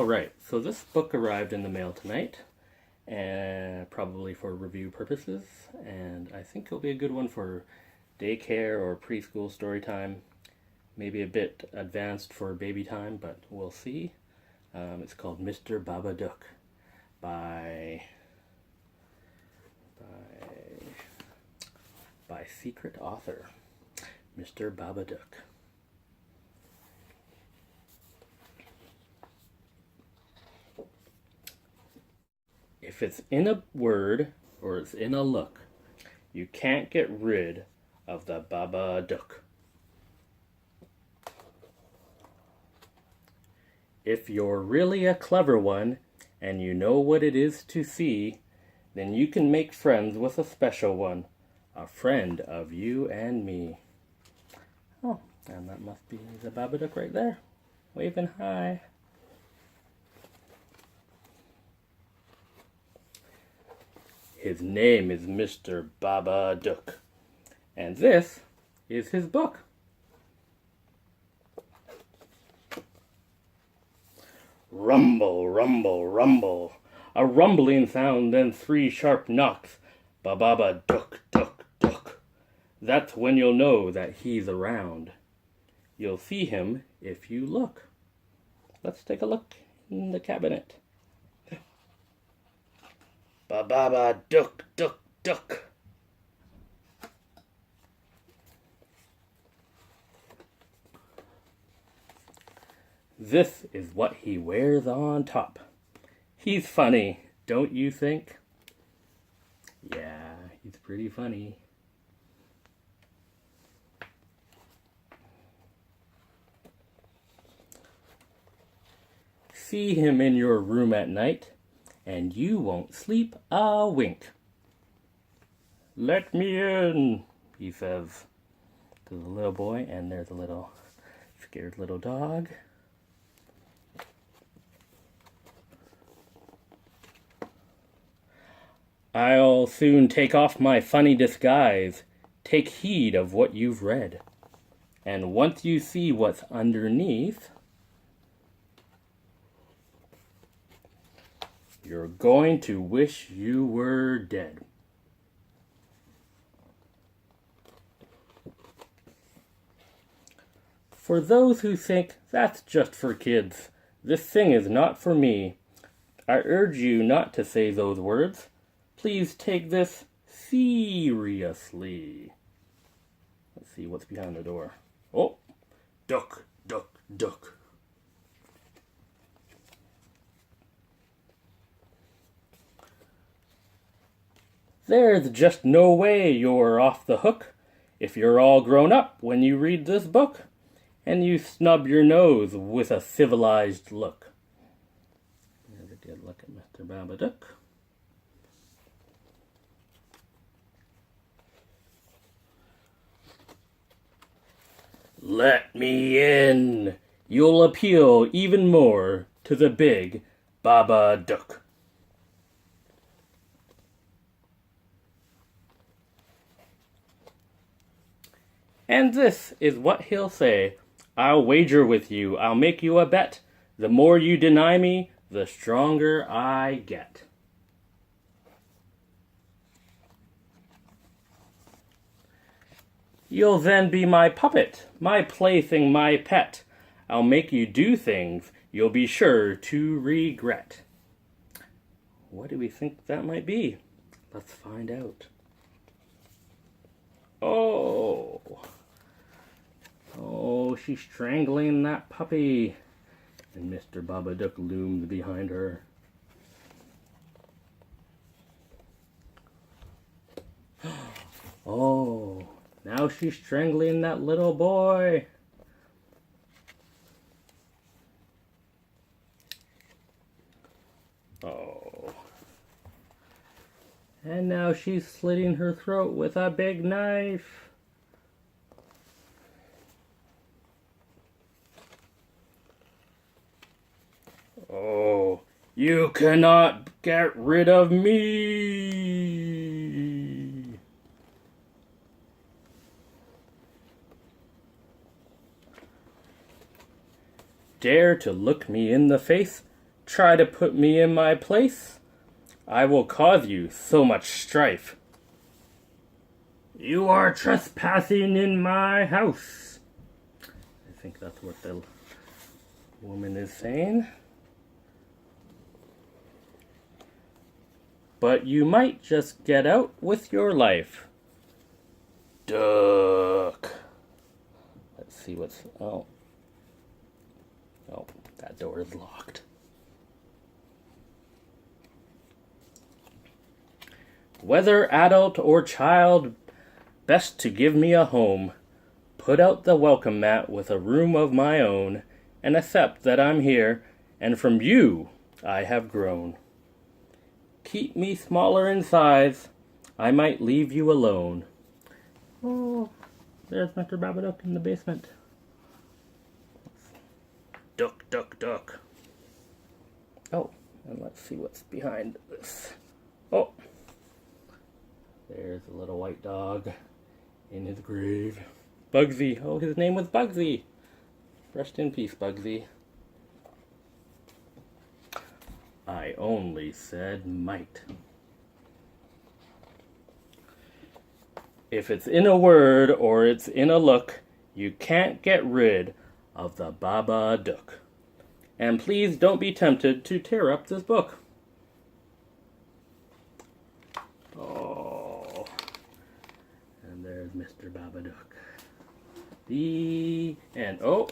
Alright, so this book arrived in the mail tonight, and probably for review purposes, and I think it'll be a good one for daycare or preschool story time. Maybe a bit advanced for baby time, but we'll see. It's called Mr. Babadook by secret author, Mr. Babadook. If it's in a word or it's in a look, you can't get rid of the Babadook. If you're really a clever one and you know what it is to see, then you can make friends with a special one, a friend of you and me. Oh, and that must be the Babadook right there, waving hi. His name is Mr. Babadook, and this is his book. Rumble, rumble, rumble, a rumbling sound, then 3 sharp knocks. Babadook, duck, duck. That's when you'll know that he's around. You'll see him if you look. Let's take a look in the cabinet. Babadook, duck, duck. This is what he wears on top. He's funny, don't you think? Yeah, he's pretty funny. See him in your room at night, and you won't sleep a wink. Let me in, he says to the little boy, and there's a little scared little dog. I'll soon take off my funny disguise. Take heed of what you've read. And once you see what's underneath, you're going to wish you were dead. For those who think that's just for kids, this thing is not for me. I urge you not to say those words. Please take this seriously. Let's see what's behind the door. Oh, duck, duck, duck. There's just no way you're off the hook if you're all grown up when you read this book and you snub your nose with a civilized look. There's a good look at Mr. Babadook. Let me in. You'll appeal even more to the big Babadook. And this is what he'll say. I'll wager with you. I'll make you a bet. The more you deny me, the stronger I get. You'll then be my puppet, my plaything, my pet. I'll make you do things you'll be sure to regret. What do we think that might be? Let's find out. Oh, she's strangling that puppy. And Mr. Babadook looms behind her. Oh, now she's strangling that little boy. Oh. And now she's slitting her throat with a big knife. Oh, you cannot get rid of me. Dare to look me in the face? try to put me in my place, I will cause you so much strife. You are trespassing in my house. I think that's what the woman is saying. But you might just get out with your life. Duck. Let's see what's... Oh, that door is locked. Whether adult or child, best to give me a home. Put out the welcome mat with a room of my own, and accept that I'm here, and from you I have grown. Keep me smaller in size, I might leave you alone. Oh, there's Mr. Babadook in the basement. Duck, duck, duck. Oh, and let's see what's behind this. Oh, there's a little white dog in his grave. Bugsy. Oh, his name was Bugsy. Rest in peace, Bugsy. I only said might. If it's in a word or it's in a look, you can't get rid of the Babadook. And please don't be tempted to tear up this book. Oh, and there's Mr. Babadook. The end. Oh,